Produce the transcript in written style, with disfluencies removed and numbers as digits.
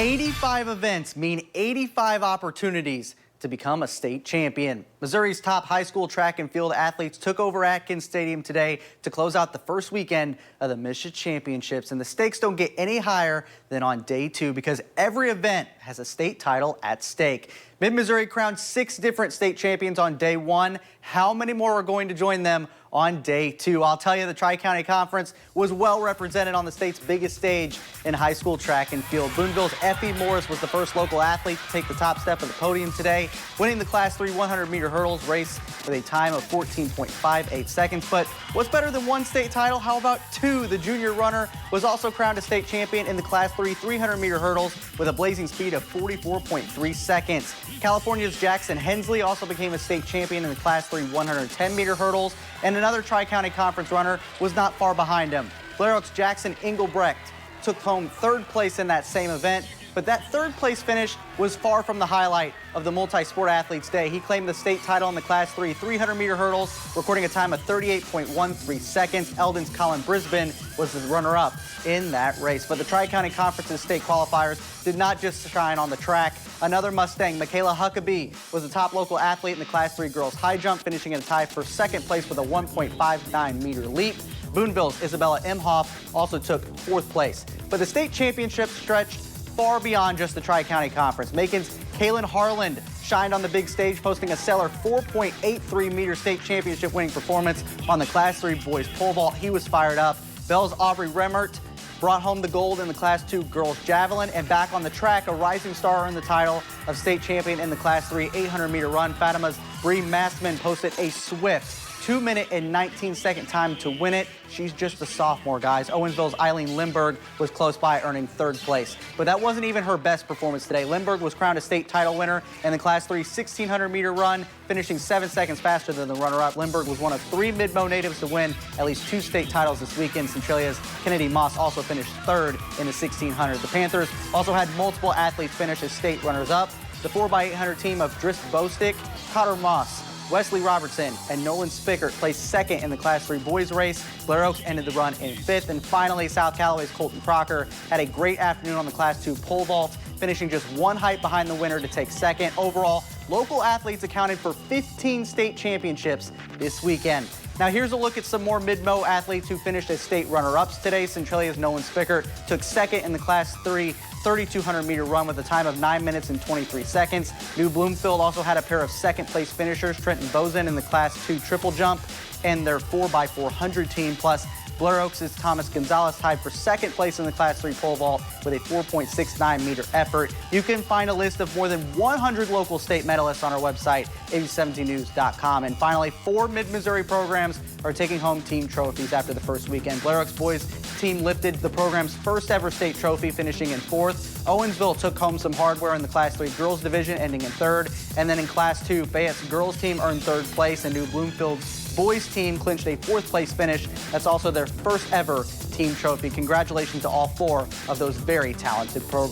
85 events mean 85 opportunities to become a state champion. Missouri's top high school track and field athletes took over Atkins Stadium today to close out the first weekend of the MSHSAA Championships. And the stakes don't get any higher than on day 2 because every event has a state title at stake. Mid-Missouri crowned 6 different state champions on day 1. How many more are going to join them on day 2? I'll tell you, the Tri-County Conference was well represented on the state's biggest stage in high school track and field. Boonville's Effie Morris was the first local athlete to take the top step of the podium today, winning the Class 3 100-meter hurdles race with a time of 14.58 seconds. But what's better than 1 state title? How about 2? The junior runner was also crowned a state champion in the Class 3 300-meter hurdles with a blazing speed of 44.3 seconds. California's Jackson Hensley also became a state champion in the Class 3 110-meter hurdles, and another Tri-County Conference runner was not far behind him. Blair Oaks' Jackson Engelbrecht took home 3rd place in that same event, but that 3rd place finish was far from the highlight of the multi-sport athletes day. He claimed the state title in the Class 3 300-meter hurdles, recording a time of 38.13 seconds. Eldon's Colin Brisbane was the runner-up in that race. But the Tri-County Conference's state qualifiers did not just shine on the track. Another Mustang, Michaela Huckabee, was the top local athlete in the Class 3 girls high jump, finishing in a tie for 2nd place with a 1.59-meter leap. Boonville's Isabella Imhoff also took 4th place. But the state championship stretched far beyond just the Tri-County Conference. Macon's Kaylin Harland shined on the big stage, posting a stellar 4.83-meter state championship winning performance on the Class 3 boys pole vault. He was fired up. Bell's Aubrey Remmert brought home the gold in the Class 2 girls javelin, and back on the track, a rising star earned the title of state champion in the Class 3 800-meter run. Fatima's Bree Mastman posted a swift 2-minute and 19-second time to win it. She's just a sophomore, guys. Owensville's Eileen Lindbergh was close by, earning 3rd place. But that wasn't even her best performance today. Lindbergh was crowned a state title winner in the Class 3 1600-meter run, finishing 7 seconds faster than the runner-up. Lindbergh was one of 3 Mid-Mo natives to win at least 2 state titles this weekend. Centralia's Kennedy Moss also finished 3rd in the 1600. The Panthers also had multiple athletes finish as state runners-up. The 4x800 team of Driss Bostick, Cotter Moss, Wesley Robertson, and Nolan Spickert placed 2nd in the Class 3 boys race. Blair Oaks ended the run in 5th. And finally, South Callaway's Colton Crocker had a great afternoon on the Class 2 pole vault, finishing just 1 height behind the winner to take 2nd. Overall, local athletes accounted for 15 state championships this weekend. Now here's a look at some more Mid-Mo athletes who finished as state runner-ups today. Centralia's Nolan Spickert took 2nd in the Class 3 3,200-meter run with a time of 9 minutes and 23 seconds. New Bloomfield also had a pair of 2nd-place finishers, Trenton Bozen in the Class 2 triple jump and their 4x400 team, plus Blair Oaks' Thomas Gonzalez tied for 2nd place in the Class 3 pole vault with a 4.69-meter effort. You can find a list of more than 100 local state medalists on our website, 817news.com. And finally, 4 Mid-Missouri programs are taking home team trophies after the first weekend. Blair Oaks boys team lifted the program's first ever state trophy, finishing in 4th. Owensville took home some hardware in the Class 3 girls division, ending in 3rd. And then in Class 2, Fayette's girls team earned 3rd place, and New Bloomfield's boys team clinched a 4th place finish. That's also their first ever team trophy. Congratulations to all 4 of those very talented programs.